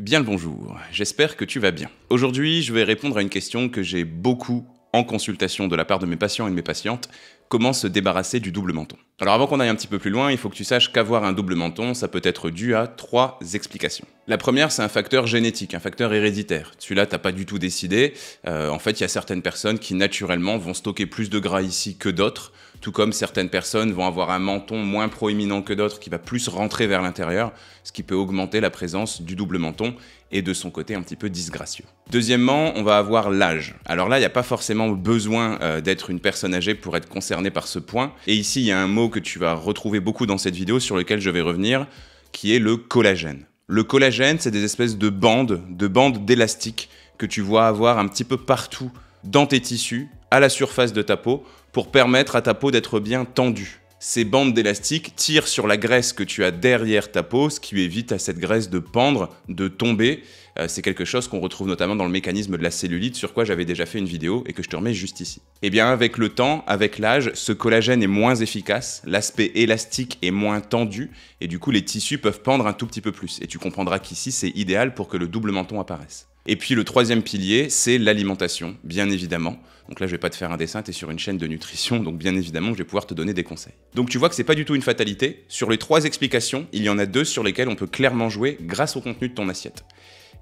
Bien le bonjour, j'espère que tu vas bien. Aujourd'hui, je vais répondre à une question que j'ai beaucoup en consultation de la part de mes patients et de mes patientes. Comment se débarrasser du double menton? Alors avant qu'on aille un petit peu plus loin, il faut que tu saches qu'avoir un double menton, ça peut être dû à 3 explications. La première, c'est un facteur génétique, un facteur héréditaire. Celui-là, t'as pas du tout décidé. En fait, il y a certaines personnes qui naturellement vont stocker plus de gras ici que d'autres, tout comme certaines personnes vont avoir un menton moins proéminent que d'autres qui va plus rentrer vers l'intérieur, ce qui peut augmenter la présence du double menton et de son côté un petit peu disgracieux. Deuxièmement, on va avoir l'âge. Alors là, il n'y a pas forcément besoin d'être une personne âgée pour être concerné par ce point. Et ici, il y a un mot que tu vas retrouver beaucoup dans cette vidéo sur lequel je vais revenir, qui est le collagène. Le collagène, c'est des espèces de bandes d'élastique que tu vois avoir un petit peu partout dans tes tissus, à la surface de ta peau, pour permettre à ta peau d'être bien tendue. Ces bandes d'élastique tirent sur la graisse que tu as derrière ta peau, ce qui évite à cette graisse de pendre, de tomber. C'est quelque chose qu'on retrouve notamment dans le mécanisme de la cellulite, sur quoi j'avais déjà fait une vidéo et que je te remets juste ici. Et bien avec le temps, avec l'âge, ce collagène est moins efficace, l'aspect élastique est moins tendu, et du coup les tissus peuvent pendre un tout petit peu plus. Et tu comprendras qu'ici c'est idéal pour que le double menton apparaisse. Et puis le troisième pilier, c'est l'alimentation, bien évidemment. Donc là, je vais pas te faire un dessin, tu es sur une chaîne de nutrition, donc bien évidemment, je vais pouvoir te donner des conseils. Donc tu vois que c'est pas du tout une fatalité. Sur les 3 explications, il y en a 2 sur lesquelles on peut clairement jouer grâce au contenu de ton assiette.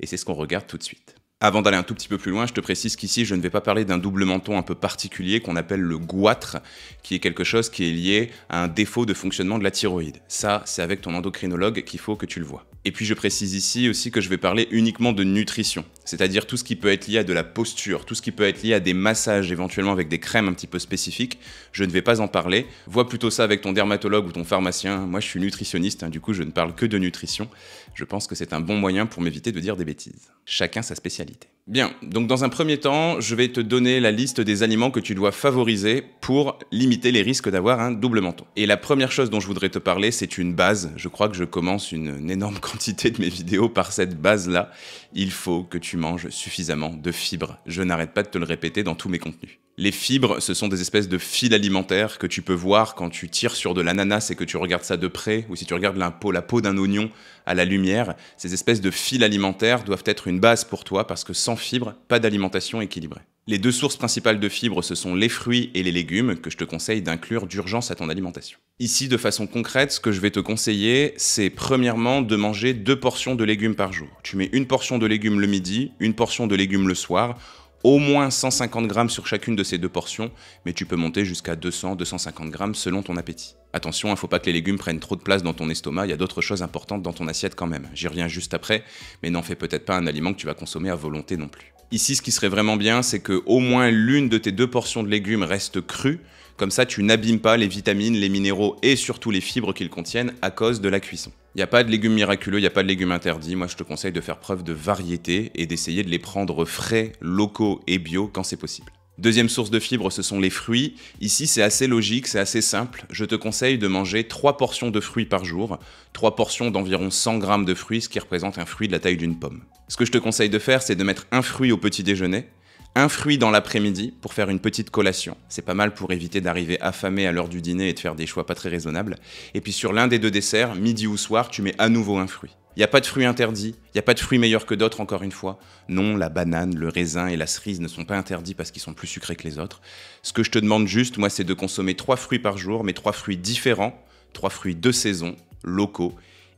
Et c'est ce qu'on regarde tout de suite. Avant d'aller un tout petit peu plus loin, je te précise qu'ici, je ne vais pas parler d'un double menton un peu particulier qu'on appelle le goitre, qui est quelque chose qui est lié à un défaut de fonctionnement de la thyroïde. Ça, c'est avec ton endocrinologue qu'il faut que tu le vois. Et puis je précise ici aussi que je vais parler uniquement de nutrition, c'est-à-dire tout ce qui peut être lié à de la posture, tout ce qui peut être lié à des massages éventuellement avec des crèmes un petit peu spécifiques, je ne vais pas en parler. Vois plutôt ça avec ton dermatologue ou ton pharmacien. Moi je suis nutritionniste, du coup je ne parle que de nutrition. Je pense que c'est un bon moyen pour m'éviter de dire des bêtises. Chacun sa spécialité. Bien, donc dans un premier temps, je vais te donner la liste des aliments que tu dois favoriser pour limiter les risques d'avoir un double menton. Et la première chose dont je voudrais te parler, c'est une base. Je crois que je commence une énorme quantité de mes vidéos par cette base-là. Il faut que tu manges suffisamment de fibres. Je n'arrête pas de te le répéter dans tous mes contenus. Les fibres, ce sont des espèces de fils alimentaires que tu peux voir quand tu tires sur de l'ananas et que tu regardes ça de près, ou si tu regardes la peau d'un oignon à la lumière. Ces espèces de fils alimentaires doivent être une base pour toi parce que sans fibres, pas d'alimentation équilibrée. Les 2 sources principales de fibres, ce sont les fruits et les légumes que je te conseille d'inclure d'urgence à ton alimentation. Ici, de façon concrète, ce que je vais te conseiller, c'est premièrement de manger 2 portions de légumes par jour. Tu mets une portion de légumes le midi, une portion de légumes le soir, au moins 150 grammes sur chacune de ces 2 portions, mais tu peux monter jusqu'à 200-250 grammes selon ton appétit. Attention, il ne faut pas que les légumes prennent trop de place dans ton estomac, il y a d'autres choses importantes dans ton assiette quand même. J'y reviens juste après, mais n'en fais peut-être pas un aliment que tu vas consommer à volonté non plus. Ici, ce qui serait vraiment bien, c'est que au moins l'une de tes 2 portions de légumes reste crue, comme ça tu n'abîmes pas les vitamines, les minéraux et surtout les fibres qu'ils contiennent à cause de la cuisson. Il n'y a pas de légumes miraculeux, il n'y a pas de légumes interdits. Moi, je te conseille de faire preuve de variété et d'essayer de les prendre frais, locaux et bio quand c'est possible. Deuxième source de fibres, ce sont les fruits. Ici, c'est assez logique, c'est assez simple. Je te conseille de manger 3 portions de fruits par jour, 3 portions d'environ 100 grammes de fruits, ce qui représente un fruit de la taille d'une pomme. Ce que je te conseille de faire, c'est de mettre un fruit au petit déjeuner, un fruit dans l'après-midi pour faire une petite collation. C'est pas mal pour éviter d'arriver affamé à l'heure du dîner et de faire des choix pas très raisonnables. Et puis sur l'un des 2 desserts, midi ou soir, tu mets à nouveau un fruit. Il n'y a pas de fruits interdits, il n'y a pas de fruits meilleurs que d'autres encore une fois. Non, la banane, le raisin et la cerise ne sont pas interdits parce qu'ils sont plus sucrés que les autres. Ce que je te demande juste, moi, c'est de consommer 3 fruits par jour, mais 3 fruits différents, 3 fruits de saison, locaux,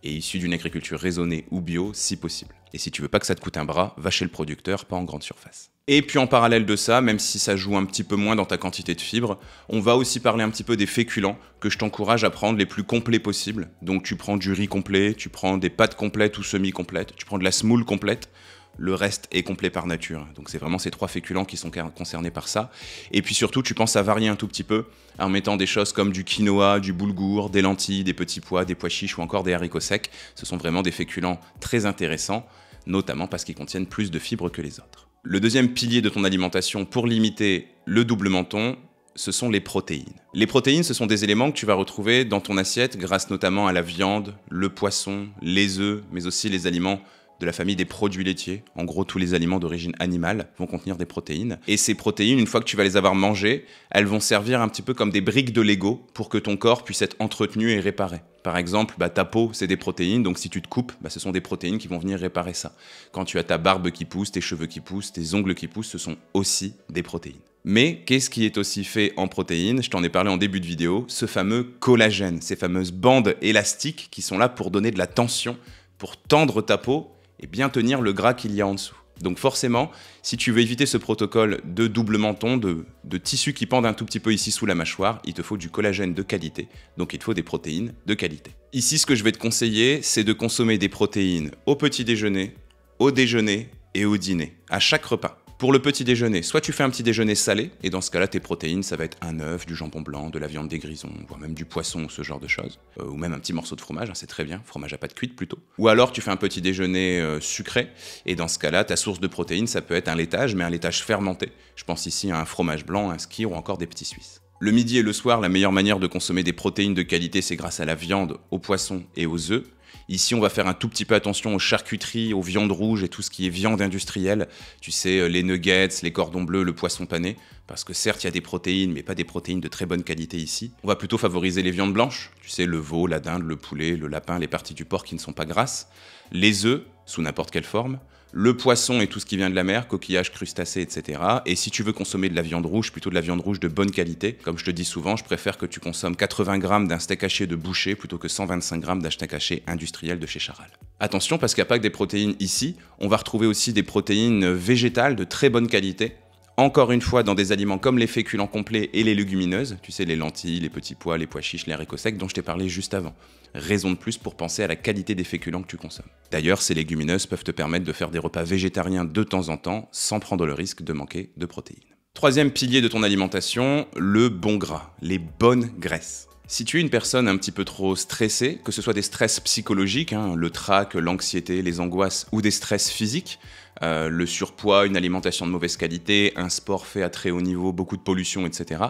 et issus d'une agriculture raisonnée ou bio, si possible. Et si tu veux pas que ça te coûte un bras, va chez le producteur, pas en grande surface. Et puis en parallèle de ça, même si ça joue un petit peu moins dans ta quantité de fibres, on va aussi parler un petit peu des féculents que je t'encourage à prendre les plus complets possibles. Donc tu prends du riz complet, tu prends des pâtes complètes ou semi-complètes, tu prends de la semoule complète. Le reste est complet par nature. Donc c'est vraiment ces 3 féculents qui sont concernés par ça. Et puis surtout, tu penses à varier un tout petit peu en mettant des choses comme du quinoa, du boulgour, des lentilles, des petits pois, des pois chiches ou encore des haricots secs. Ce sont vraiment des féculents très intéressants, notamment parce qu'ils contiennent plus de fibres que les autres. Le deuxième pilier de ton alimentation pour limiter le double menton, ce sont les protéines. Les protéines, ce sont des éléments que tu vas retrouver dans ton assiette grâce notamment à la viande, le poisson, les œufs, mais aussi les aliments de la famille des produits laitiers. En gros, tous les aliments d'origine animale vont contenir des protéines. Et ces protéines, une fois que tu vas les avoir mangées, elles vont servir un petit peu comme des briques de Lego pour que ton corps puisse être entretenu et réparé. Par exemple, ta peau, c'est des protéines, donc si tu te coupes, ce sont des protéines qui vont venir réparer ça. Quand tu as ta barbe qui pousse, tes cheveux qui poussent, tes ongles qui poussent, ce sont aussi des protéines. Mais qu'est-ce qui est aussi fait en protéines? Je t'en ai parlé en début de vidéo, ce fameux collagène, ces fameuses bandes élastiques qui sont là pour donner de la tension, pour tendre ta peau et bien tenir le gras qu'il y a en dessous. Donc forcément, si tu veux éviter ce protocole de double menton, de tissu qui pendent un tout petit peu ici sous la mâchoire, il te faut du collagène de qualité, donc il te faut des protéines de qualité. Ici, ce que je vais te conseiller, c'est de consommer des protéines au petit déjeuner, au déjeuner et au dîner, à chaque repas. Pour le petit déjeuner, soit tu fais un petit déjeuner salé, et dans ce cas-là, tes protéines, ça va être un œuf, du jambon blanc, de la viande des grisons, voire même du poisson ou ce genre de choses. Ou même un petit morceau de fromage, c'est très bien, fromage à pâte cuite plutôt. Ou alors tu fais un petit déjeuner sucré, et dans ce cas-là, ta source de protéines, ça peut être un laitage, mais un laitage fermenté. Je pense ici à un fromage blanc, un skyr ou encore des petits suisses. Le midi et le soir, la meilleure manière de consommer des protéines de qualité, c'est grâce à la viande, au poisson et aux œufs. Ici, on va faire un tout petit peu attention aux charcuteries, aux viandes rouges et tout ce qui est viande industrielle. Tu sais, les nuggets, les cordons bleus, le poisson pané. Parce que certes, il y a des protéines, mais pas des protéines de très bonne qualité ici. On va plutôt favoriser les viandes blanches. Tu sais, le veau, la dinde, le poulet, le lapin, les parties du porc qui ne sont pas grasses. Les œufs, sous n'importe quelle forme. Le poisson et tout ce qui vient de la mer, coquillages, crustacés, etc. Et si tu veux consommer de la viande rouge, plutôt de la viande rouge de bonne qualité, comme je te dis souvent, je préfère que tu consommes 80 grammes d'un steak haché de boucher plutôt que 125 grammes d'un steak haché industriel de chez Charal. Attention, parce qu'il n'y a pas que des protéines ici, on va retrouver aussi des protéines végétales de très bonne qualité. Encore une fois, dans des aliments comme les féculents complets et les légumineuses, tu sais, les lentilles, les petits pois, les pois chiches, les haricots secs, dont je t'ai parlé juste avant. Raison de plus pour penser à la qualité des féculents que tu consommes. D'ailleurs, ces légumineuses peuvent te permettre de faire des repas végétariens de temps en temps, sans prendre le risque de manquer de protéines. Troisième pilier de ton alimentation, le bon gras, les bonnes graisses. Si tu es une personne un petit peu trop stressée, que ce soit des stress psychologiques, le trac, l'anxiété, les angoisses, ou des stress physiques, le surpoids, une alimentation de mauvaise qualité, un sport fait à très haut niveau, beaucoup de pollution, etc.,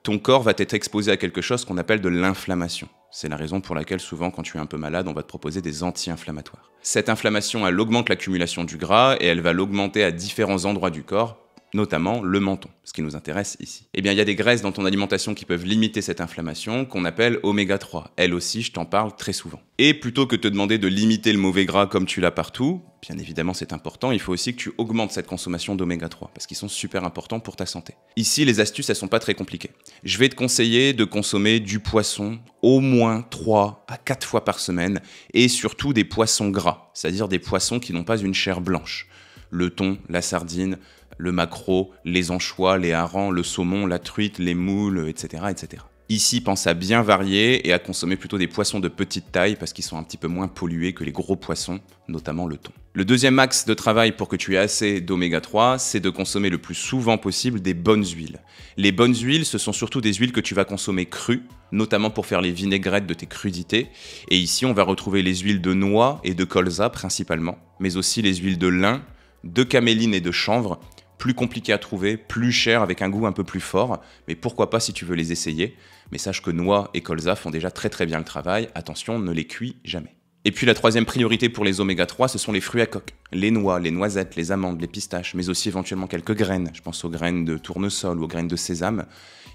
ton corps va être exposé à quelque chose qu'on appelle de l'inflammation. C'est la raison pour laquelle souvent quand tu es un peu malade, on va te proposer des anti-inflammatoires. Cette inflammation, elle augmente l'accumulation du gras et elle va l'augmenter à différents endroits du corps, notamment le menton, ce qui nous intéresse ici. Eh bien, il y a des graisses dans ton alimentation qui peuvent limiter cette inflammation, qu'on appelle oméga 3. Elle aussi, je t'en parle très souvent. Et plutôt que de te demander de limiter le mauvais gras comme tu l'as partout, bien évidemment c'est important, il faut aussi que tu augmentes cette consommation d'oméga 3, parce qu'ils sont super importants pour ta santé. Ici, les astuces, elles sont pas très compliquées. Je vais te conseiller de consommer du poisson au moins 3 à 4 fois par semaine, et surtout des poissons gras, c'est-à-dire des poissons qui n'ont pas une chair blanche. Le thon, la sardine, le maquereau, les anchois, les harengs, le saumon, la truite, les moules, etc., etc. Ici, pense à bien varier et à consommer plutôt des poissons de petite taille parce qu'ils sont un petit peu moins pollués que les gros poissons, notamment le thon. Le deuxième axe de travail pour que tu aies assez d'oméga 3, c'est de consommer le plus souvent possible des bonnes huiles. Les bonnes huiles, ce sont surtout des huiles que tu vas consommer crues, notamment pour faire les vinaigrettes de tes crudités. Et ici, on va retrouver les huiles de noix et de colza principalement, mais aussi les huiles de lin, de caméline et de chanvre, plus compliqué à trouver, plus cher, avec un goût un peu plus fort, mais pourquoi pas si tu veux les essayer. Mais sache que noix et colza font déjà très très bien le travail, attention, ne les cuis jamais. Et puis la troisième priorité pour les oméga 3, ce sont les fruits à coque. Les noix, les noisettes, les amandes, les pistaches, mais aussi éventuellement quelques graines. Je pense aux graines de tournesol ou aux graines de sésame.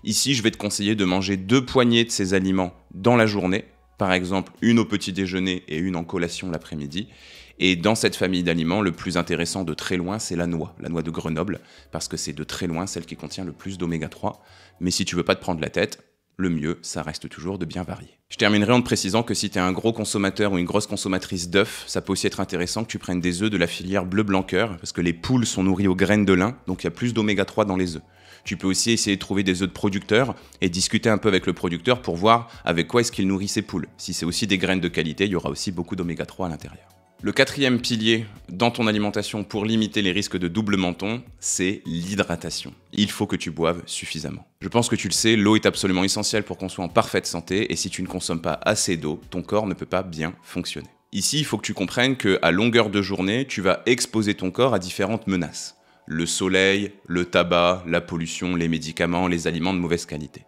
Ici, je vais te conseiller de manger 2 poignées de ces aliments dans la journée. Par exemple, une au petit déjeuner et une en collation l'après-midi. Et dans cette famille d'aliments, le plus intéressant de très loin, c'est la noix de Grenoble, parce que c'est de très loin celle qui contient le plus d'oméga 3. Mais si tu veux pas te prendre la tête, le mieux, ça reste toujours de bien varier. Je terminerai en te précisant que si tu es un gros consommateur ou une grosse consommatrice d'œufs, ça peut aussi être intéressant que tu prennes des œufs de la filière bleu blanc cœur, parce que les poules sont nourries aux graines de lin, donc il y a plus d'oméga 3 dans les œufs. Tu peux aussi essayer de trouver des œufs de producteurs et discuter un peu avec le producteur pour voir avec quoi est-ce qu'il nourrit ses poules. Si c'est aussi des graines de qualité, il y aura aussi beaucoup d'oméga 3 à l'intérieur. Le quatrième pilier dans ton alimentation pour limiter les risques de double menton, c'est l'hydratation. Il faut que tu boives suffisamment. Je pense que tu le sais, l'eau est absolument essentielle pour qu'on soit en parfaite santé et si tu ne consommes pas assez d'eau, ton corps ne peut pas bien fonctionner. Ici, il faut que tu comprennes qu'à longueur de journée, tu vas exposer ton corps à différentes menaces. Le soleil, le tabac, la pollution, les médicaments, les aliments de mauvaise qualité.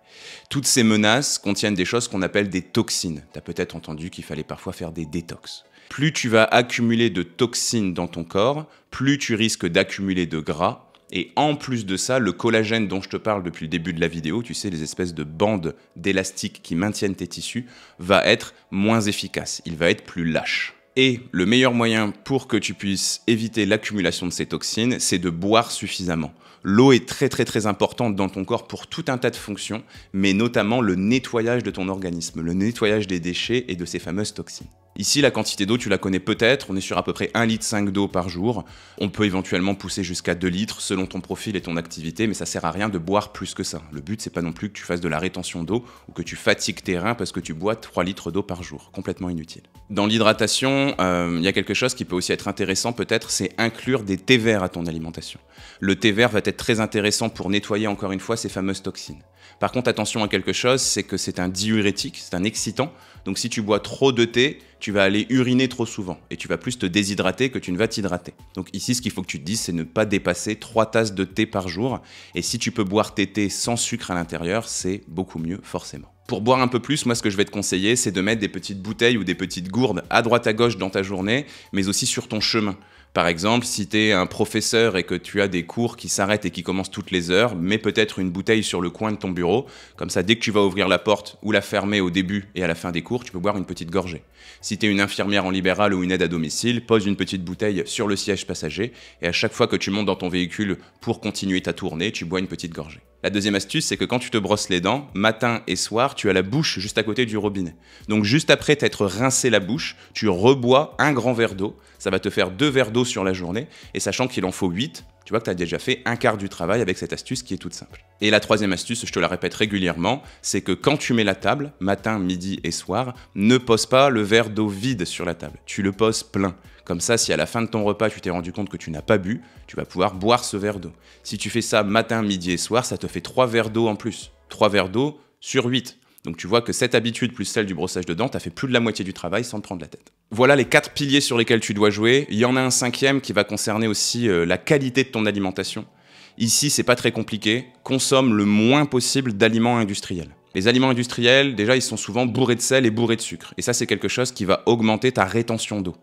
Toutes ces menaces contiennent des choses qu'on appelle des toxines. Tu as peut-être entendu qu'il fallait parfois faire des détox. Plus tu vas accumuler de toxines dans ton corps, plus tu risques d'accumuler de gras. Et en plus de ça, le collagène dont je te parle depuis le début de la vidéo, tu sais, les espèces de bandes d'élastique qui maintiennent tes tissus, va être moins efficace, il va être plus lâche. Et le meilleur moyen pour que tu puisses éviter l'accumulation de ces toxines, c'est de boire suffisamment. L'eau est très importante dans ton corps pour tout un tas de fonctions, mais notamment le nettoyage de ton organisme, le nettoyage des déchets et de ces fameuses toxines. Ici, la quantité d'eau, tu la connais peut-être, on est sur à peu près 1,5 litre d'eau par jour. On peut éventuellement pousser jusqu'à 2 litres selon ton profil et ton activité, mais ça sert à rien de boire plus que ça. Le but, c'est pas non plus que tu fasses de la rétention d'eau ou que tu fatigues tes reins parce que tu bois 3 litres d'eau par jour. Complètement inutile. Dans l'hydratation, il y a quelque chose qui peut aussi être intéressant peut-être, c'est inclure des thés verts à ton alimentation. Le thé vert va être très intéressant pour nettoyer encore une fois ces fameuses toxines. Par contre, attention à quelque chose, c'est que c'est un diurétique, c'est un excitant. Donc si tu bois trop de thé, tu vas aller uriner trop souvent et tu vas plus te déshydrater que tu ne vas t'hydrater. Donc ici, ce qu'il faut que tu te dises, c'est ne pas dépasser 3 tasses de thé par jour. Et si tu peux boire tes thés sans sucre à l'intérieur, c'est beaucoup mieux forcément. Pour boire un peu plus, moi ce que je vais te conseiller, c'est de mettre des petites bouteilles ou des petites gourdes à droite à gauche dans ta journée, mais aussi sur ton chemin. Par exemple, si tu es un professeur et que tu as des cours qui s'arrêtent et qui commencent toutes les heures, mets peut-être une bouteille sur le coin de ton bureau. Comme ça, dès que tu vas ouvrir la porte ou la fermer au début et à la fin des cours, tu peux boire une petite gorgée. Si tu es une infirmière en libéral ou une aide à domicile, pose une petite bouteille sur le siège passager et à chaque fois que tu montes dans ton véhicule pour continuer ta tournée, tu bois une petite gorgée. La deuxième astuce, c'est que quand tu te brosses les dents, matin et soir, tu as la bouche juste à côté du robinet. Donc juste après t'être rincé la bouche, tu rebois un grand verre d'eau. Ça va te faire 2 verres d'eau sur la journée. Et sachant qu'il en faut 8, tu vois que tu as déjà fait un quart du travail avec cette astuce qui est toute simple. Et la troisième astuce, je te la répète régulièrement, c'est que quand tu mets la table, matin, midi et soir, ne pose pas le verre d'eau vide sur la table. Tu le poses plein. Comme ça, si à la fin de ton repas, tu t'es rendu compte que tu n'as pas bu, tu vas pouvoir boire ce verre d'eau. Si tu fais ça matin, midi et soir, ça te fait 3 verres d'eau en plus. 3 verres d'eau sur 8. Donc tu vois que cette habitude plus celle du brossage de dents, t'as fait plus de la moitié du travail sans te prendre la tête. Voilà les 4 piliers sur lesquels tu dois jouer. Il y en a un 5e qui va concerner aussi la qualité de ton alimentation. Ici, c'est pas très compliqué. Consomme le moins possible d'aliments industriels. Les aliments industriels, déjà, ils sont souvent bourrés de sel et bourrés de sucre. Et ça, c'est quelque chose qui va augmenter ta rétention d'eau.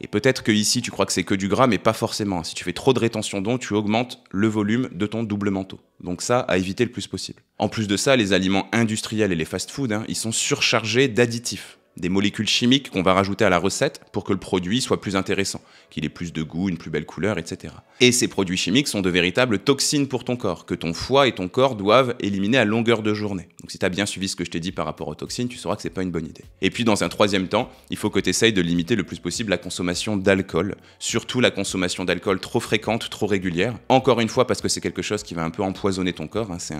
Et peut-être que ici, tu crois que c'est que du gras, mais pas forcément. Si tu fais trop de rétention d'eau, tu augmentes le volume de ton double manteau. Donc ça, à éviter le plus possible. En plus de ça, les aliments industriels et les fast-foods, ils sont surchargés d'additifs. Des molécules chimiques qu'on va rajouter à la recette pour que le produit soit plus intéressant, qu'il ait plus de goût, une plus belle couleur, etc. Et ces produits chimiques sont de véritables toxines pour ton corps, que ton foie et ton corps doivent éliminer à longueur de journée. Donc si tu as bien suivi ce que je t'ai dit par rapport aux toxines, tu sauras que c'est pas une bonne idée. Et puis dans un troisième temps, il faut que tu essayes de limiter le plus possible la consommation d'alcool, surtout la consommation d'alcool trop fréquente, trop régulière. Encore une fois, parce que c'est quelque chose qui va un peu empoisonner ton corps, c'est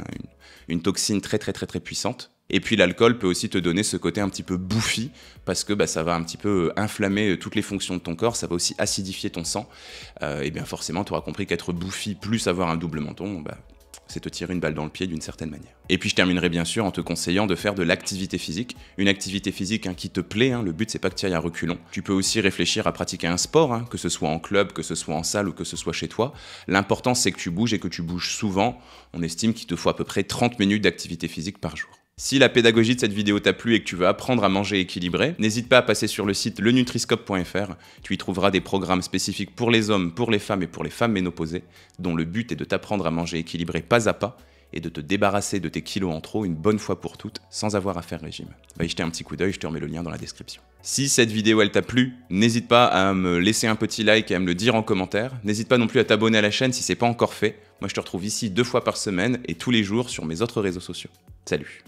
une toxine très puissante. Et puis l'alcool peut aussi te donner ce côté un petit peu bouffi, parce que ça va un petit peu inflammer toutes les fonctions de ton corps, ça va aussi acidifier ton sang. Et bien forcément, tu auras compris qu'être bouffi plus avoir un double menton, c'est te tirer une balle dans le pied d'une certaine manière. Et puis je terminerai bien sûr en te conseillant de faire de l'activité physique. Une activité physique qui te plaît, le but c'est pas que tu ailles à reculons. Tu peux aussi réfléchir à pratiquer un sport, que ce soit en club, que ce soit en salle ou que ce soit chez toi. L'important c'est que tu bouges et que tu bouges souvent. On estime qu'il te faut à peu près 30 minutes d'activité physique par jour. Si la pédagogie de cette vidéo t'a plu et que tu veux apprendre à manger équilibré, n'hésite pas à passer sur le site lenutriscope.fr. Tu y trouveras des programmes spécifiques pour les hommes, pour les femmes et pour les femmes ménopausées, dont le but est de t'apprendre à manger équilibré pas à pas et de te débarrasser de tes kilos en trop une bonne fois pour toutes, sans avoir à faire régime. Va y jeter un petit coup d'œil, je te remets le lien dans la description. Si cette vidéo elle t'a plu, n'hésite pas à me laisser un petit like et à me le dire en commentaire. N'hésite pas non plus à t'abonner à la chaîne si c'est pas encore fait. Moi je te retrouve ici 2 fois par semaine et tous les jours sur mes autres réseaux sociaux. Salut!